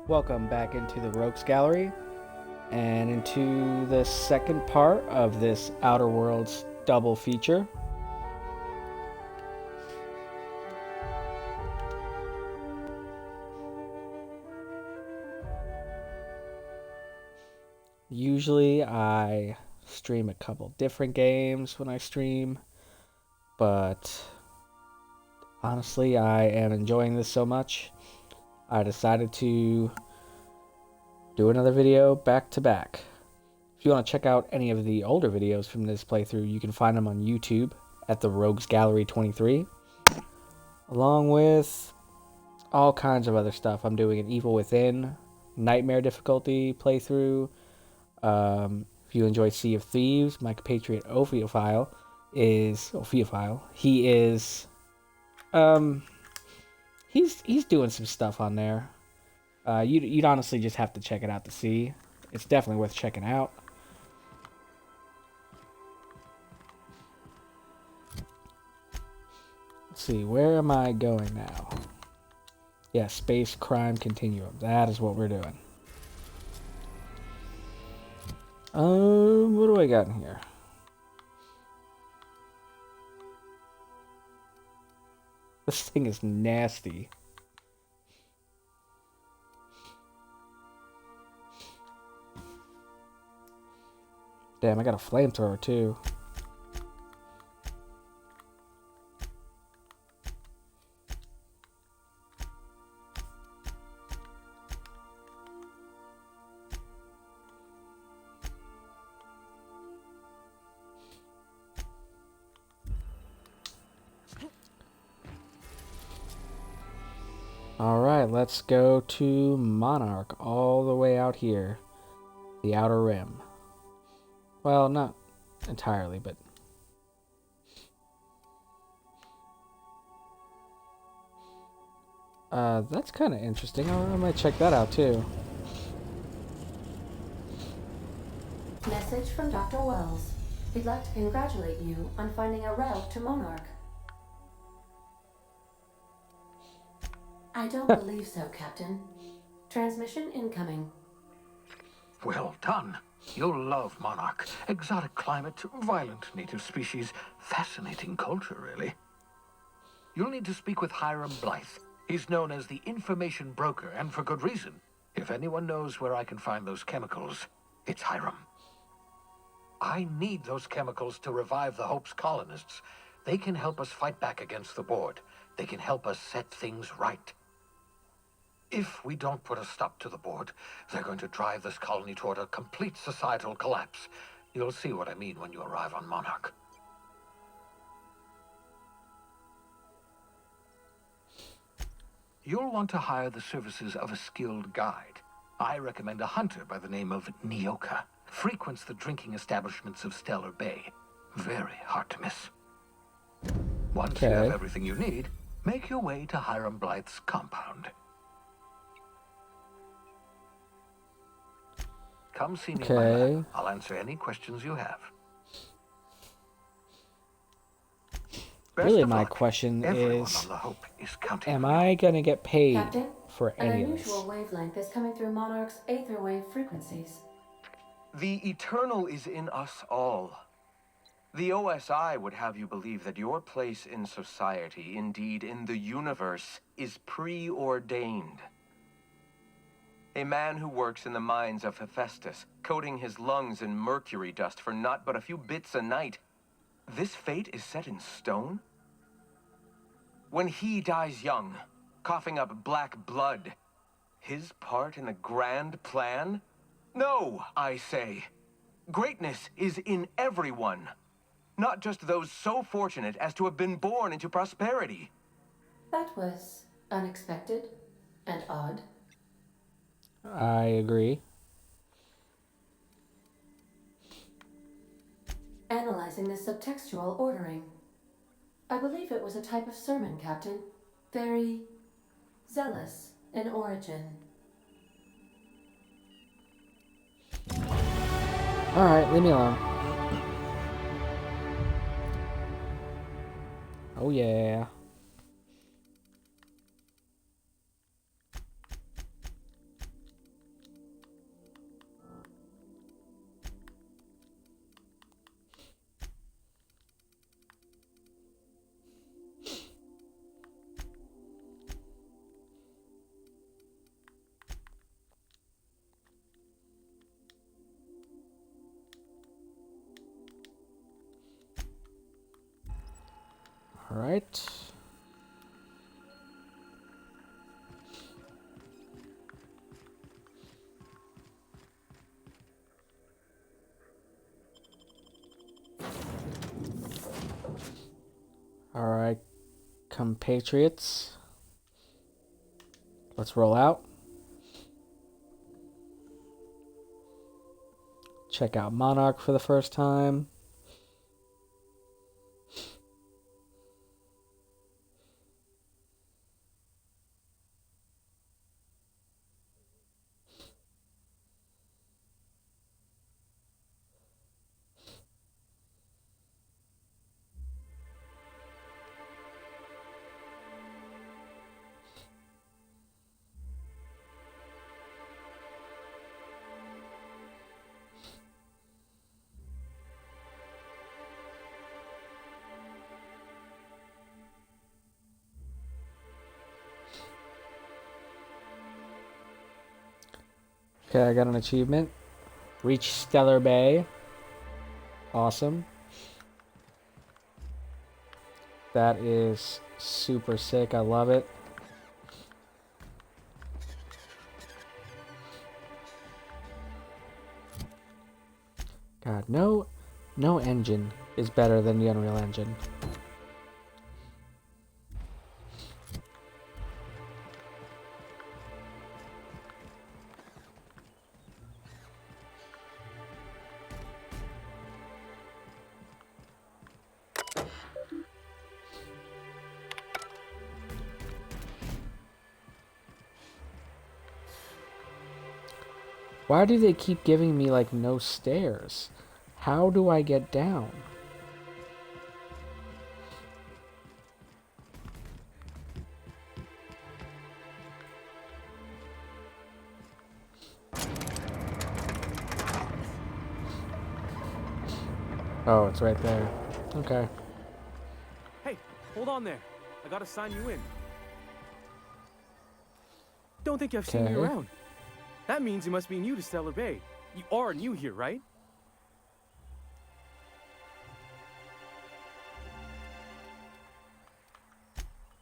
Welcome back into the Rogues Gallery and into the second part of this Outer Worlds double feature. Usually I stream a couple different games when I stream, but honestly I am enjoying this so much I decided to do another video back to back. If you want to check out any of the older videos from this playthrough, you can find them on YouTube at the Rogues Gallery 23, along with all kinds of other stuff. I'm doing an Evil Within Nightmare difficulty playthrough. If you enjoy Sea of Thieves, my compatriot Ophiophile he is he's doing some stuff on there. You'd honestly just have to check it out to see. It's definitely worth checking out. Let's see, where am I going now? Yeah, Space Crime Continuum. That is what we're doing. What do I got in here? This thing is nasty. Damn, I got a flamethrower too. Alright, let's go to Monarch, all the way out here. The Outer Rim. Well, not entirely, but... that's kind of interesting. I might check that out, too. Message from Dr. Wells. He'd like to congratulate you on finding a route to Monarch. I don't believe so, Captain. Transmission incoming. Well done. You'll love Monarch. Exotic climate, violent native species, fascinating culture, really. You'll need to speak with Hiram Blythe. He's known as the information broker, and for good reason. If anyone knows where I can find those chemicals, it's Hiram. I need those chemicals to revive the Hope's colonists. They can help us fight back against the Board. They can help us set things right. If we don't put a stop to the Board, they're going to drive this colony toward a complete societal collapse. You'll see what I mean when you arrive on Monarch. You'll want to hire the services of a skilled guide. I recommend a hunter by the name of Nyoka. Frequents the drinking establishments of Stellar Bay. Very hard to miss. Once you have everything you need, make your way to Hiram Blythe's compound. Come see me, my lad. I'll answer any questions you have. Really, my question is, am I going to get paid Captain, for any of an this? unusual wavelength is coming through Monarch's aether wave frequencies. The eternal is in us all. The OSI would have you believe that your place in society, indeed in the universe, is preordained. A man who works in the mines of Hephaestus, coating his lungs in mercury dust for not but a few bits a night. This fate is set in stone? When he dies young, coughing up black blood, his part in the grand plan? No, I say. Greatness is in everyone, not just those so fortunate as to have been born into prosperity. That was unexpected and odd. I agree. Analyzing the subtextual ordering. I believe it was a type of sermon, Captain. Very zealous in origin. Alright, leave me alone. Oh yeah. Alright. Alright, compatriots. Let's roll out. Check out Monarch for the first time. Okay, I got an achievement. Reach Stellar Bay. Awesome. That is super sick. I love it. God, no engine is better than the Unreal Engine. Why do they keep giving me, like, no stairs? How do I get down? Oh, it's right there. Okay. Hey, hold on there. I gotta sign you in. Don't think I've seen you Okay. around. That means you must be new to Stellar Bay. You are new here, right?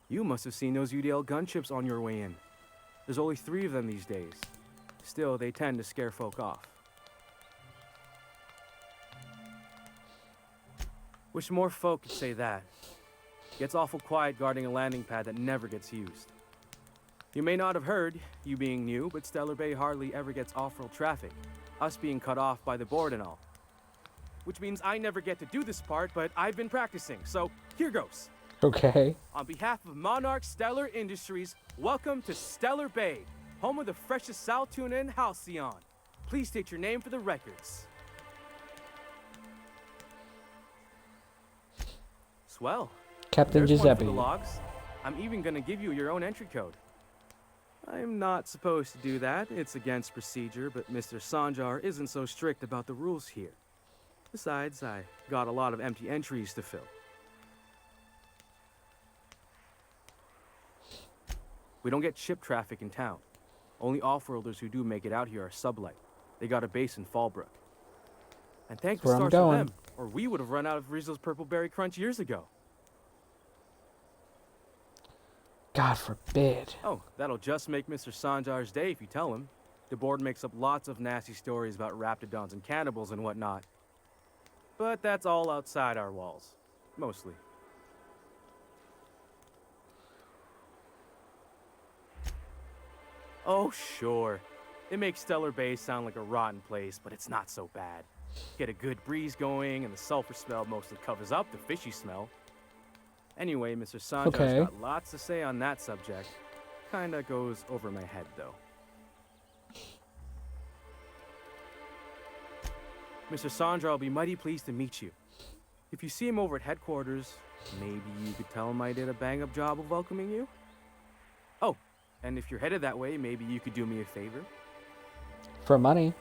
You must have seen those UDL gunships on your way in. There's only 3 of them these days. Still, they tend to scare folk off. Wish more folk could say that. Gets awful quiet guarding a landing pad that never gets used. You may not have heard, you being new, but Stellar Bay hardly ever gets off-road traffic, us being cut off by the board and all. Which means I never get to do this part, but I've been practicing, so here goes. Okay. On behalf of Monarch Stellar Industries, welcome to Stellar Bay, home of the freshest sal tuna in Halcyon. Please state your name for the records. Swell. Captain There's one for Giuseppe. the logs. I'm even gonna give you your own entry code. I'm not supposed to do that. It's against procedure, but Mr. Sanjar isn't so strict about the rules here. Besides, I got a lot of empty entries to fill. We don't get ship traffic in town. Only off-worlders who do make it out here are sublight. They got a base in Fallbrook. And thank the Where I'm stars for going. them, or we would have run out of Rizzo's Purple Berry Crunch years ago. God forbid. Oh, that'll just make Mr. Sanjar's day if you tell him. The board makes up lots of nasty stories about raptidons and cannibals and whatnot. But that's all outside our walls. Mostly. Oh, sure. It makes Stellar Bay sound like a rotten place, but it's not so bad. Get a good breeze going, and the sulfur smell mostly covers up the fishy smell. Anyway, Mr. Sanjar's Okay. got lots to say on that subject. Kinda goes over my head, though. Mr. Sanjar will be mighty pleased to meet you. If you see him over at headquarters, maybe you could tell him I did a bang-up job of welcoming you? Oh, and if you're headed that way, maybe you could do me a favor? For money.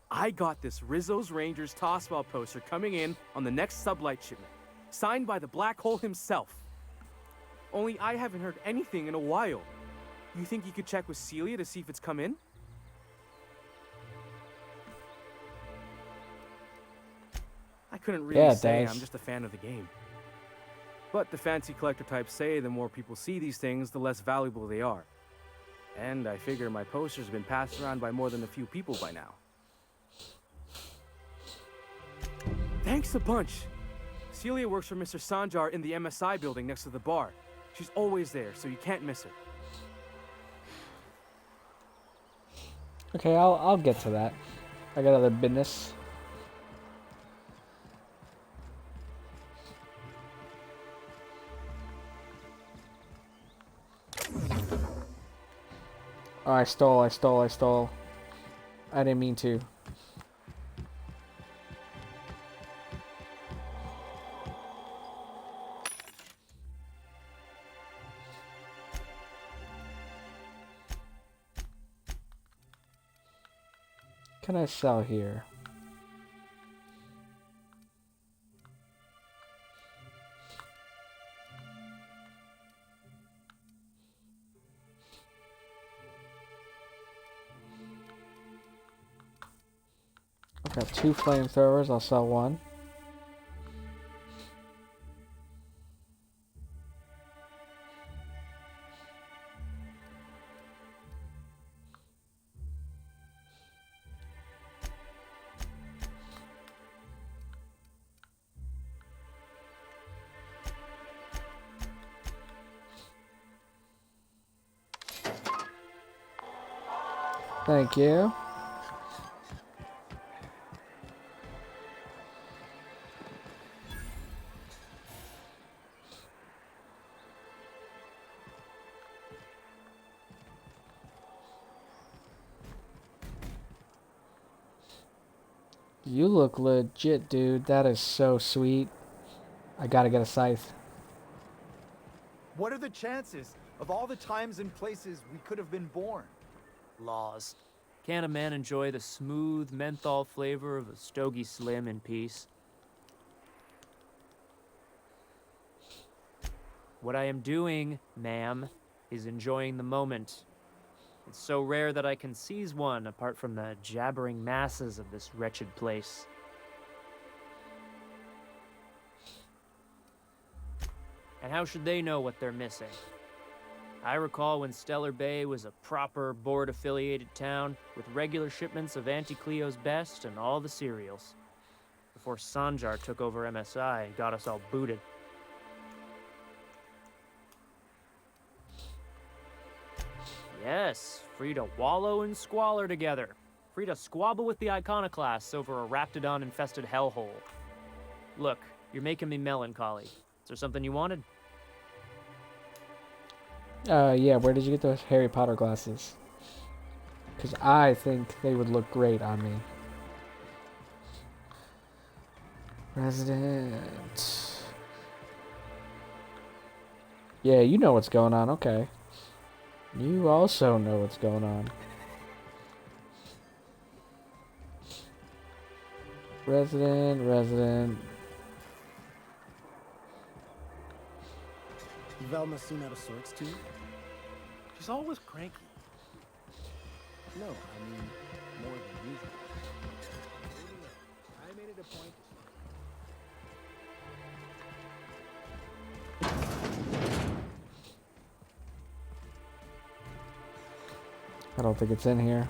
I got this Rizzo's Rangers tossball poster coming in on the next sublight shipment, signed by the Black Hole himself. Only I haven't heard anything in a while. You think you could check with Celia to see if it's come in? I couldn't really Yeah, it say does. I'm just a fan of the game. But the fancy collector types say the more people see these things, the less valuable they are. And I figure my poster's been passed around by more than a few people by now. Thanks a bunch. Celia works for Mr. Sanjar in the MSI building next to the bar. She's always there, so you can't miss her. Okay, I'll get to that. I got other business. Oh, I stole. I didn't mean to. Can I sell here? I've got 2 flamethrowers, I'll sell 1. Thank you. You look legit, dude. That is so sweet. I gotta get a scythe. What are the chances of all the times and places we could have been born? Laws. Can't a man enjoy the smooth menthol flavor of a Stogie Slim in peace? What I am doing, ma'am, is enjoying the moment. It's so rare that I can seize one apart from the jabbering masses of this wretched place. And how should they know what they're missing? I recall when Stellar Bay was a proper board-affiliated town with regular shipments of Auntie Cleo's best and all the cereals. Before Sanjar took over MSI and got us all booted. Yes, free to wallow in squalor together. Free to squabble with the iconoclasts over a raptidon-infested hellhole. Look, you're making me melancholy. Is there something you wanted? Yeah, where did you get those Harry Potter glasses? Because I think they would look great on me. Resident. Yeah, you know what's going on, okay. You also know what's going on. Resident. Velma seem out of sorts too? She's always cranky. No, I mean more than usual. I made it a point. I don't think it's in here.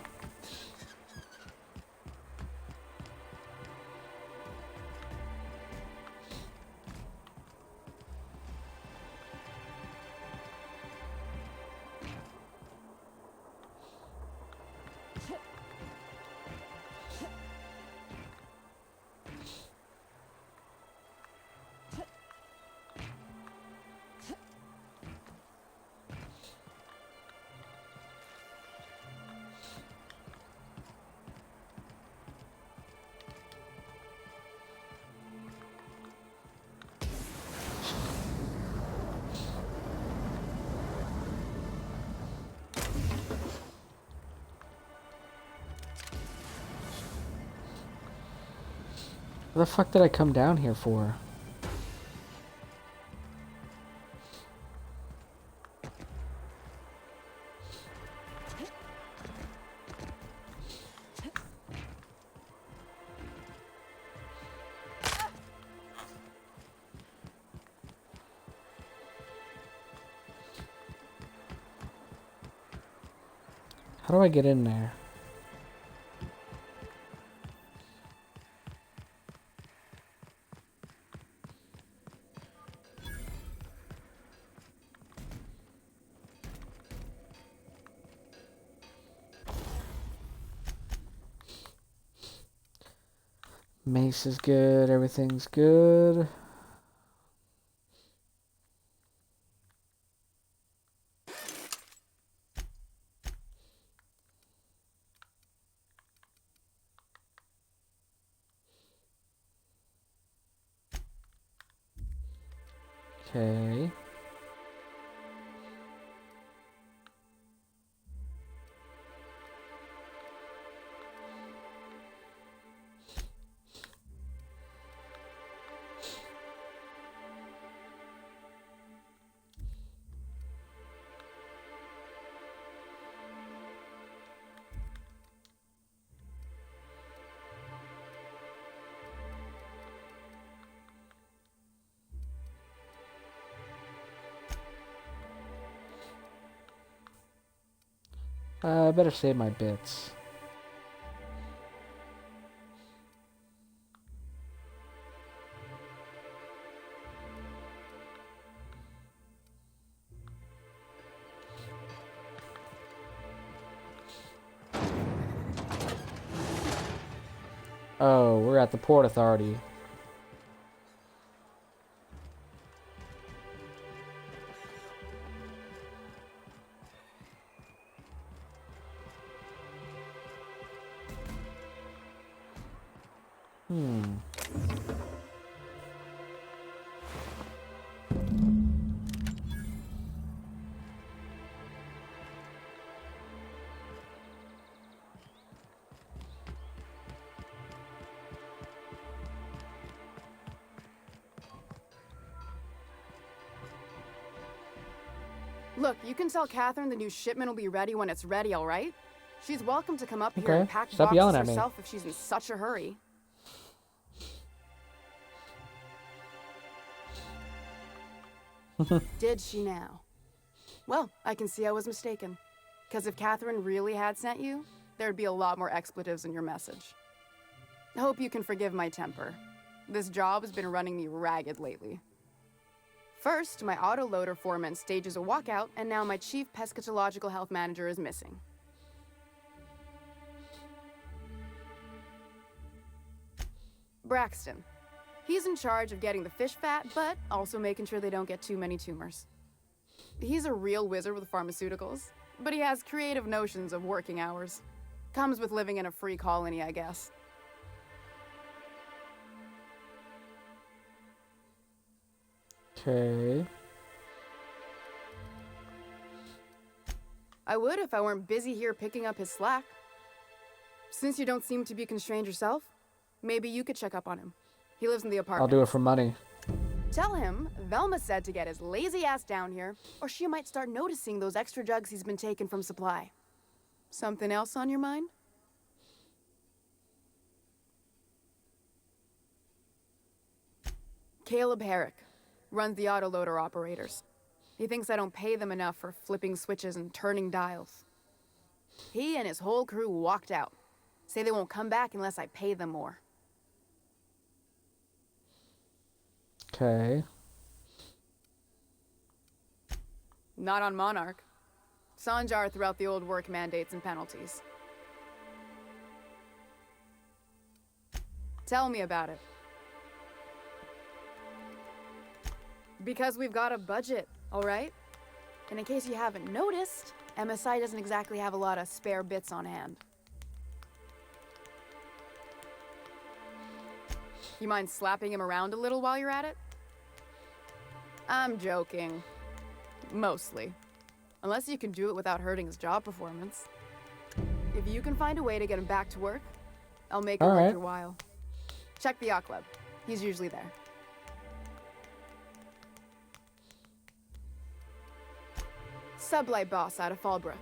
What the fuck did I come down here for? How do I get in there? Mace is good. Everything's good. Okay. I better save my bits. Oh, we're at the Port Authority. Look, you can tell Catherine the new shipment will be ready when it's ready, all right? She's welcome to come up here Okay. and pack Stop boxes yelling at me. herself if she's in such a hurry. Did she now? Well, I can see I was mistaken. Because if Catherine really had sent you, there'd be a lot more expletives in your message. I hope you can forgive my temper. This job has been running me ragged lately. First, my autoloader foreman stages a walkout, and now my chief pescatological health manager is missing. Braxton. He's in charge of getting the fish fat, but also making sure they don't get too many tumors. He's a real wizard with pharmaceuticals, but he has creative notions of working hours. Comes with living in a free colony, I guess. Okay. I would if I weren't busy here picking up his slack. Since you don't seem to be constrained yourself, maybe you could check up on him. He lives in the apartment. I'll do it for money. Tell him Velma said to get his lazy ass down here, or she might start noticing those extra jugs he's been taking from supply. Something else on your mind? Caleb Herrick runs the autoloader operators. He thinks I don't pay them enough for flipping switches and turning dials. He and his whole crew walked out. Say they won't come back unless I pay them more. Okay. Not on Monarch. Sanjar threw out the old work mandates and penalties. Tell me about it. Because we've got a budget, all right? And in case you haven't noticed, MSI doesn't exactly have a lot of spare bits on hand. You mind slapping him around a little while you're at it? I'm joking. Mostly. Unless you can do it without hurting his job performance. If you can find a way to get him back to work, I'll make it worth your while. Check the yacht club. He's usually there. Sublight boss out of Fallbrook.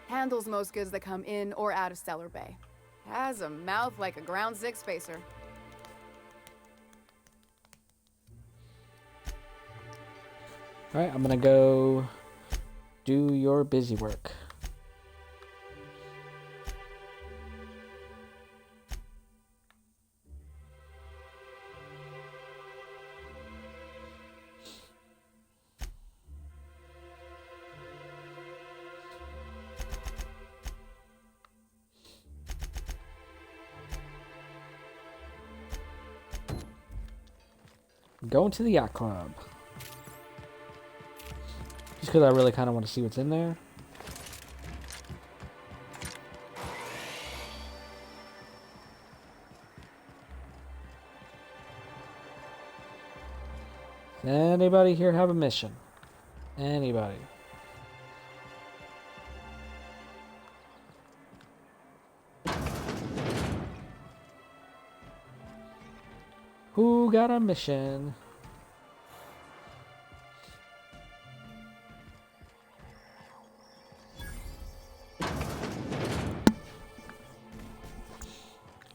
Handles most goods that come in or out of Stellar Bay. Has a mouth like a ground six spacer. Alright, I'm gonna go do your busy work. going to the yacht club. Just because I really kind of want to see what's in there. Anybody here have a mission? Anybody? Who got a mission?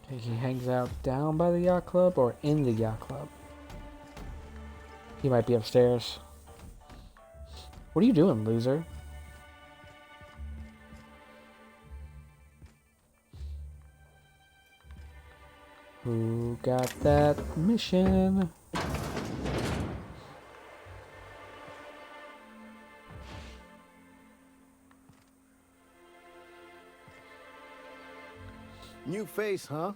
Okay, he hangs out down by the yacht club or in the yacht club? He might be upstairs. What are you doing, loser? Who got that mission? New face, huh?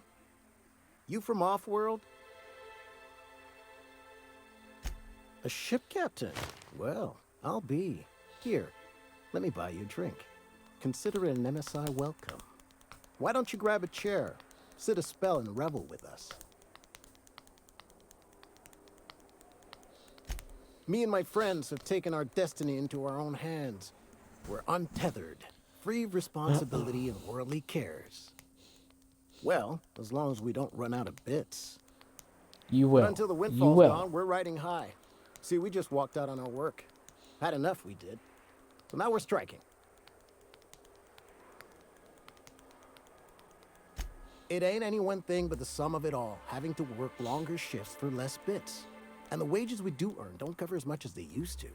You from off-world? A ship captain? Well, I'll be. Here, let me buy you a drink. Consider it an MSI welcome. Why don't you grab a chair, sit a spell, and revel with us? Me and my friends have taken our destiny into our own hands. We're untethered, free of responsibility and worldly cares. Well, as long as we don't run out of bits. You will. But until the You windfall's will. gone, we're riding high. See, we just walked out on our work. Had enough, we did. So now we're striking. It ain't any one thing but the sum of it all, having to work longer shifts for less bits. And the wages we do earn don't cover as much as they used to.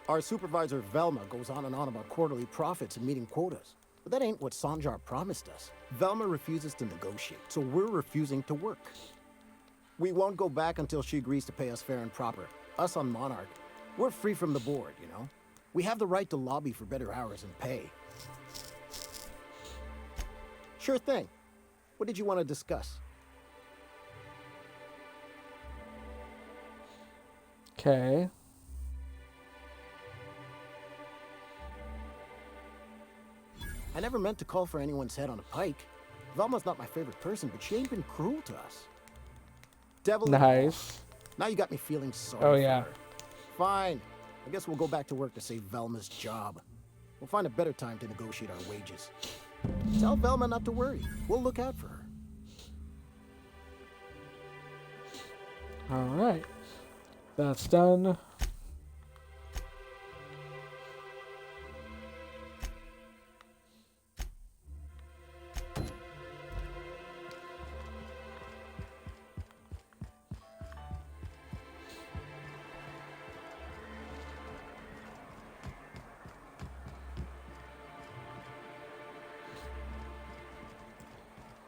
Our supervisor, Velma, goes on and on about quarterly profits and meeting quotas. But that ain't what Sanjar promised us. Velma refuses to negotiate, so we're refusing to work. We won't go back until she agrees to pay us fair and proper. Us on Monarch, we're free from the board, you know? We have the right to lobby for better hours and pay. Sure thing. What did you want to discuss? Okay. I never meant to call for anyone's head on a pike. Velma's not my favorite person, but she ain't been cruel to us. Devil. Nice. Now you got me feeling sorry Oh, for yeah. her. Fine. I guess we'll go back to work to save Velma's job. We'll find a better time to negotiate our wages. Tell Velma not to worry. We'll look out for her. All right. That's done.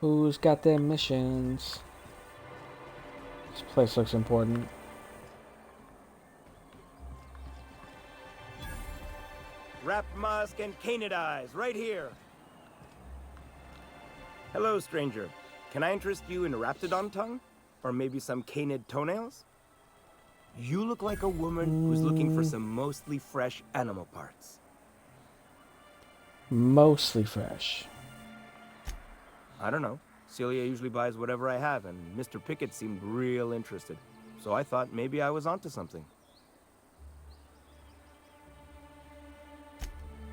Who's got their missions? This place looks important. Wrap musk and canid eyes, right here. Hello, stranger. Can I interest you in raptidon tongue? Or maybe some canid toenails? You look like a woman who's looking for some mostly fresh animal parts. Mostly fresh. I don't know. Celia usually buys whatever I have, and Mr. Pickett seemed real interested. So I thought maybe I was onto something.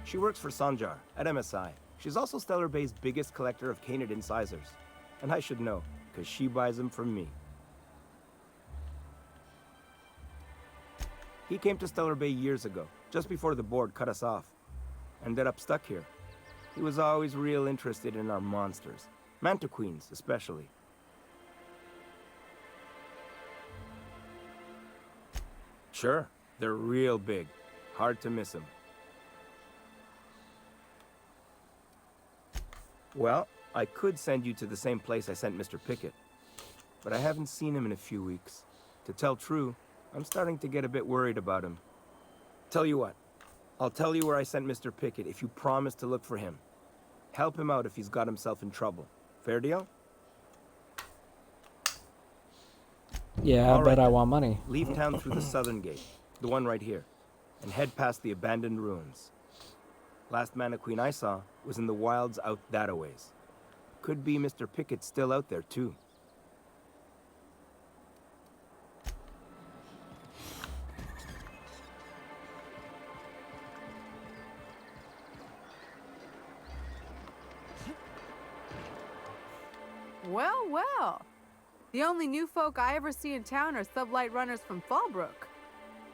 She works for Sanjar at MSI. She's also Stellar Bay's biggest collector of canid incisors. And I should know, because she buys them from me. He came to Stellar Bay years ago, just before the board cut us off. Ended up stuck here. He was always real interested in our monsters. Mantiqueens, especially. Sure, they're real big. Hard to miss them. Well, I could send you to the same place I sent Mr. Pickett. But I haven't seen him in a few weeks. To tell true, I'm starting to get a bit worried about him. Tell you what, I'll tell you where I sent Mr. Pickett if you promise to look for him. Help him out if he's got himself in trouble. Fair deal? Yeah, All but right, I then. want money. Leave town through the southern gate, the one right here, and head past the abandoned ruins. Last Mannequin I saw was in the wilds out that-a-ways. Could be Mr. Pickett still out there, too. Well, well. The only new folk I ever see in town are sublight runners from Fallbrook.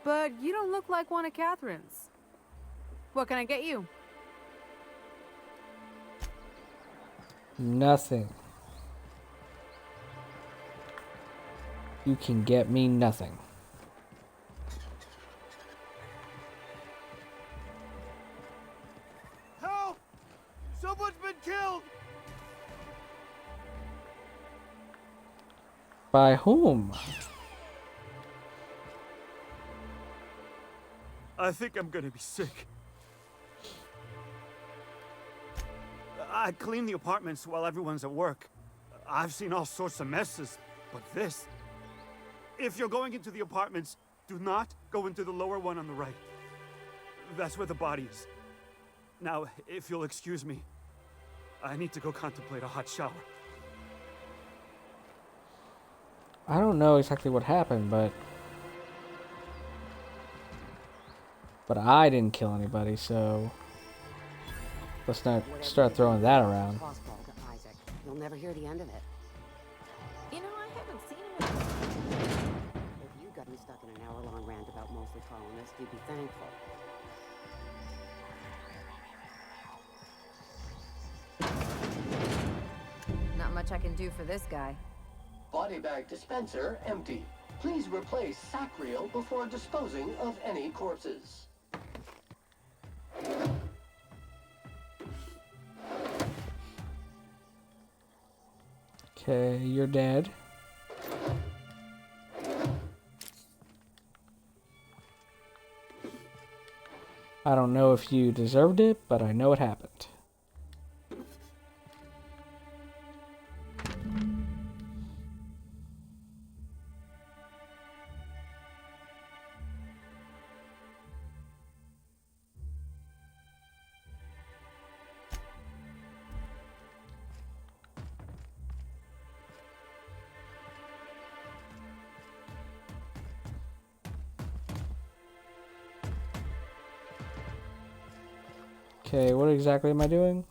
But you don't look like one of Catherine's. What can I get you? Nothing. You can get me nothing. Help! Someone's been killed! By whom? I think I'm gonna be sick. I clean the apartments while everyone's at work. I've seen all sorts of messes, but this... If you're going into the apartments, do not go into the lower one on the right. That's where the body is. Now, if you'll excuse me, I need to go contemplate a hot shower. I don't know exactly what happened, but I didn't kill anybody, so let's not start throwing that around. You'll never hear the end of it. You know, I haven't seen him in... If you got me stuck in an hour-long rant about mostly colonists, you'd be thankful. Not much I can do for this guy. Body bag dispenser empty. Please replace sack reel before disposing of any corpses. Okay, you're dead. I don't know if you deserved it, but I know it happened. Okay, what exactly am I doing?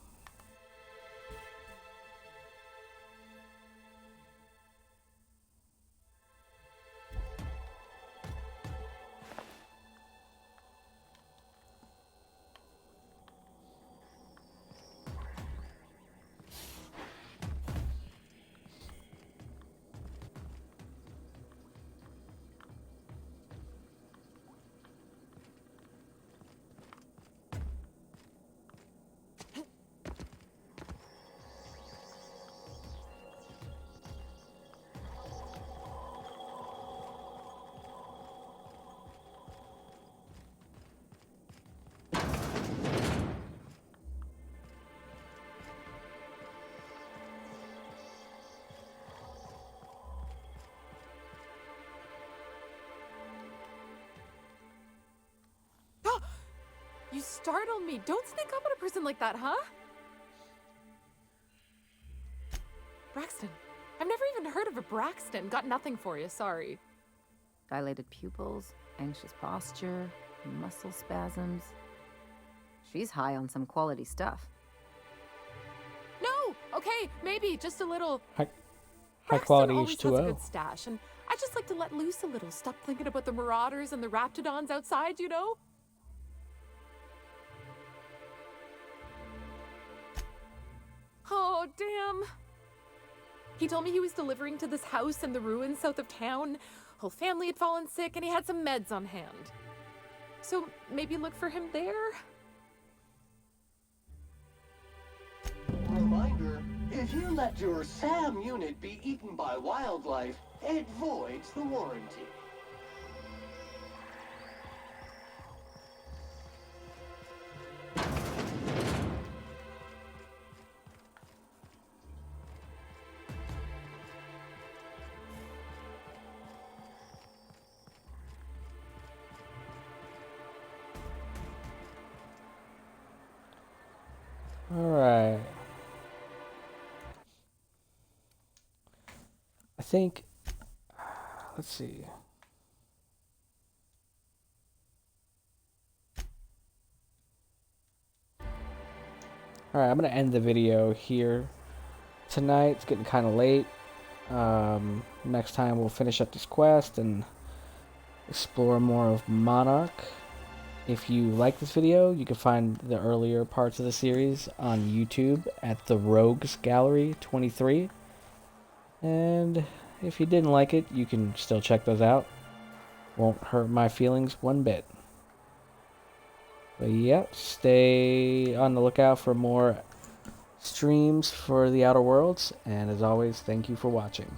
You startled me. Don't sneak up on a person like that, huh? Braxton. I've never even heard of a Braxton. Got nothing for you, sorry. Dilated pupils, anxious posture, muscle spasms. She's high on some quality stuff. No! Okay, maybe just a little... High quality always has a H2O. good stash, and I just like to let loose a little. Stop thinking about the marauders and the raptidons outside, you know? Oh, damn. He told me he was delivering to this house in the ruins south of town. Whole family had fallen sick, and he had some meds on hand. So maybe look for him there? Reminder, if you let your SAM unit be eaten by wildlife, it voids the warranty. think, let's see. Alright, I'm going to end the video here tonight. It's getting kind of late. Next time we'll finish up this quest and explore more of Monarch. If you like this video, you can find the earlier parts of the series on YouTube at the Rogues Gallery 23. And if you didn't like it, you can still check those out. Won't hurt my feelings one bit. But yeah, stay on the lookout for more streams for the Outer Worlds, and as always, thank you for watching.